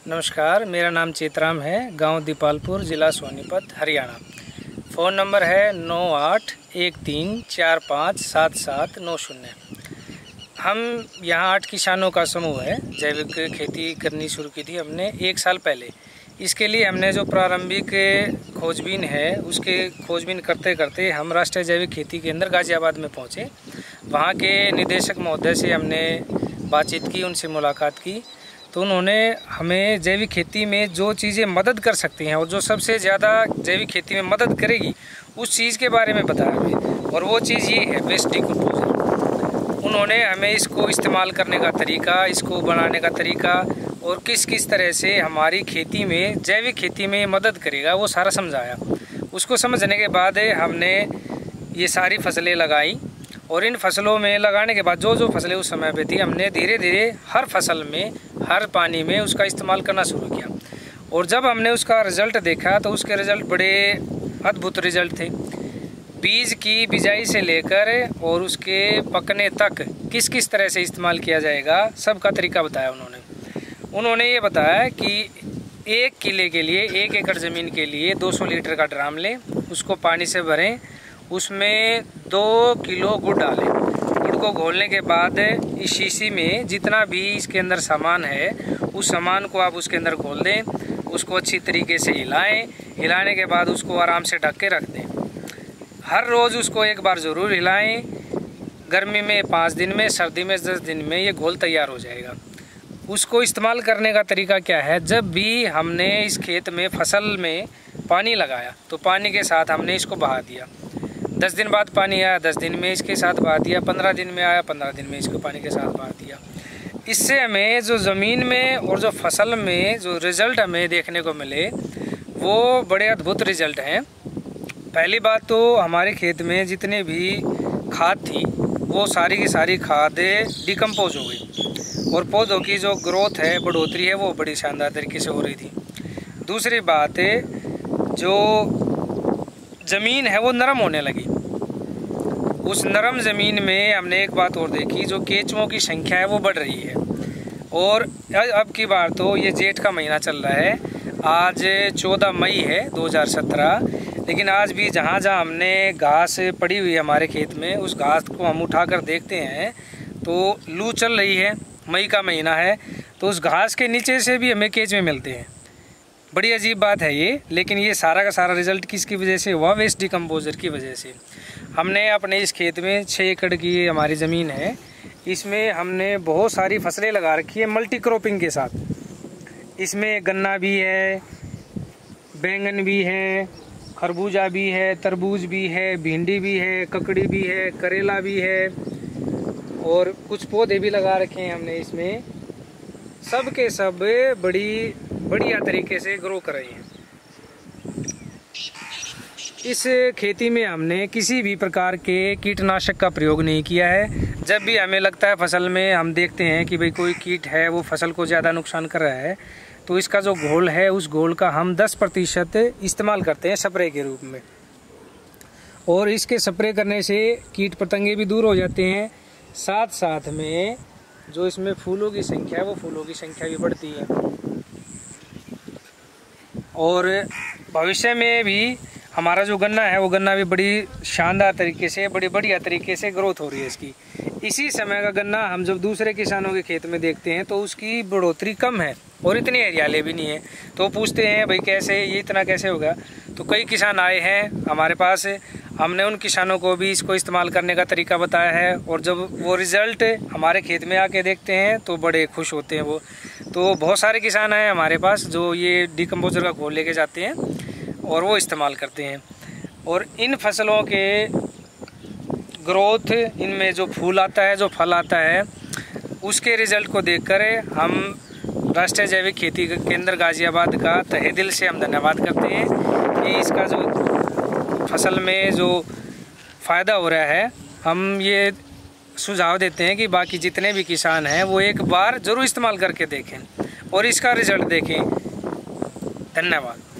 नमस्कार, मेरा नाम चेतराम है। गांव दीपालपुर, ज़िला सोनीपत, हरियाणा। फ़ोन नंबर है 9813457790। हम यहाँ 8 किसानों का समूह है। जैविक खेती करनी शुरू की थी हमने 1 साल पहले। इसके लिए हमने जो प्रारंभिक खोजबीन है, उसके खोजबीन करते करते हम राष्ट्रीय जैविक खेती केंद्र गाज़ियाबाद में पहुँचे। वहाँ के निदेशक महोदय से हमने बातचीत की, उनसे मुलाकात की। तो उन्होंने हमें जैविक खेती में जो चीज़ें मदद कर सकती हैं और जो सबसे ज़्यादा जैविक खेती में मदद करेगी, उस चीज़ के बारे में बताया हमें। और वो चीज़ ये है वेस्ट डिकम्पोजर। उन्होंने हमें इसको इस्तेमाल करने का तरीका, इसको बनाने का तरीका और किस किस तरह से हमारी खेती में, जैविक खेती में मदद करेगा, वो सारा समझाया। उसको समझने के बाद हमने ये सारी फसलें लगाई और इन फसलों में लगाने के बाद जो फसलें उस समय पे थी, हमने धीरे धीरे हर फसल में, हर पानी में उसका इस्तेमाल करना शुरू किया। और जब हमने उसका रिज़ल्ट देखा तो उसके रिज़ल्ट बड़े अद्भुत रिज़ल्ट थे। बीज की बिजाई से लेकर और उसके पकने तक किस किस तरह से इस्तेमाल किया जाएगा, सबका तरीका बताया उन्होंने ये बताया कि 1 किले के लिए, 1 एकड़ ज़मीन के लिए 200 लीटर का ड्राम लें, उसको पानी से भरें, उसमें 2 किलो गुड़ डालें। गुड़ को घोलने के बाद इस शीशी में जितना भी इसके अंदर सामान है, उस सामान को आप उसके अंदर घोल दें। उसको अच्छी तरीके से हिलाएं। हिलाने के बाद उसको आराम से ढक के रख दें। हर रोज़ उसको 1 बार ज़रूर हिलाएं। गर्मी में 5 दिन में, सर्दी में 10 दिन में ये घोल तैयार हो जाएगा। उसको इस्तेमाल करने का तरीका क्या है, जब भी हमने इस खेत में, फसल में पानी लगाया तो पानी के साथ हमने इसको बहा दिया। 10 दिन बाद पानी आया, 10 दिन में इसके साथ बहा दिया। 15 दिन में आया, 15 दिन में इसको पानी के साथ बहा दिया। इससे हमें जो ज़मीन में और जो फसल में जो रिज़ल्ट हमें देखने को मिले, वो बड़े अद्भुत रिज़ल्ट हैं। पहली बात तो हमारे खेत में जितने भी खाद थी, वो सारी की सारी खाद डिकम्पोज हो गई और पौधों की जो ग्रोथ है, बढ़ोतरी है, वो बड़ी शानदार तरीके से हो रही थी। दूसरी बात है, जो ज़मीन है वो नरम होने लगी। उस नरम ज़मीन में हमने एक बात और देखी, जो केंचुओं की संख्या है वो बढ़ रही है। और अब की बार तो ये जेठ का महीना चल रहा है, आज 14 मई है 2017, लेकिन आज भी जहाँ जहाँ हमने घास पड़ी हुई है हमारे खेत में, उस घास को हम उठाकर देखते हैं तो लू चल रही है। मई का महीना है तो उस घास के नीचे से भी हमें केंचुए मिलते हैं। बड़ी अजीब बात है ये, लेकिन ये सारा का सारा रिज़ल्ट किसकी वजह से हुआ? वेस्ट डिकम्पोजर की वजह से। हमने अपने इस खेत में 6 एकड़ की हमारी ज़मीन है, इसमें हमने बहुत सारी फसलें लगा रखी है मल्टी क्रॉपिंग के साथ। इसमें गन्ना भी है, बैंगन भी है, खरबूजा भी है, तरबूज भी है, भिंडी भी है, ककड़ी भी है, करेला भी है और कुछ पौधे भी लगा रखे हैं हमने इसमें। सब के सब बड़ी बढ़िया तरीके से ग्रो कर रही हैं। इस खेती में हमने किसी भी प्रकार के कीटनाशक का प्रयोग नहीं किया है। जब भी हमें लगता है फसल में, हम देखते हैं कि भाई कोई कीट है, वो फसल को ज़्यादा नुकसान कर रहा है, तो इसका जो घोल है, उस घोल का हम 10% इस्तेमाल करते हैं स्प्रे के रूप में। और इसके स्प्रे करने से कीट पतंगे भी दूर हो जाते हैं। साथ साथ में जो इसमें फूलों की संख्या है, वो फूलों की संख्या भी बढ़ती है। और भविष्य में भी हमारा जो गन्ना है, वो गन्ना भी बड़ी शानदार तरीके से, बड़ी बढ़िया तरीके से ग्रोथ हो रही है इसकी। इसी समय का गन्ना हम जब दूसरे किसानों के खेत में देखते हैं तो उसकी बढ़ोतरी कम है और इतनी हरियाली भी नहीं है। तो पूछते हैं भाई कैसे, ये इतना कैसे होगा? तो कई किसान आए हैं हमारे पास, हमने उन किसानों को भी इसको इस्तेमाल करने का तरीका बताया है और जब वो रिज़ल्ट हमारे खेत में आके देखते हैं तो बड़े खुश होते हैं वो। तो बहुत सारे किसान हैं हमारे पास जो ये डिकम्पोजर का घोल लेके जाते हैं और वो इस्तेमाल करते हैं। और इन फसलों के ग्रोथ, इनमें जो फूल आता है, जो फल आता है, उसके रिज़ल्ट को देखकर हम राष्ट्रीय जैविक खेती केंद्र गाज़ियाबाद का तहे दिल से हम धन्यवाद करते हैं कि इसका जो फसल में जो फ़ायदा हो रहा है, हम ये सुझाव देते हैं कि बाकी जितने भी किसान हैं वो एक बार ज़रूर इस्तेमाल करके देखें और इसका रिज़ल्ट देखें। धन्यवाद।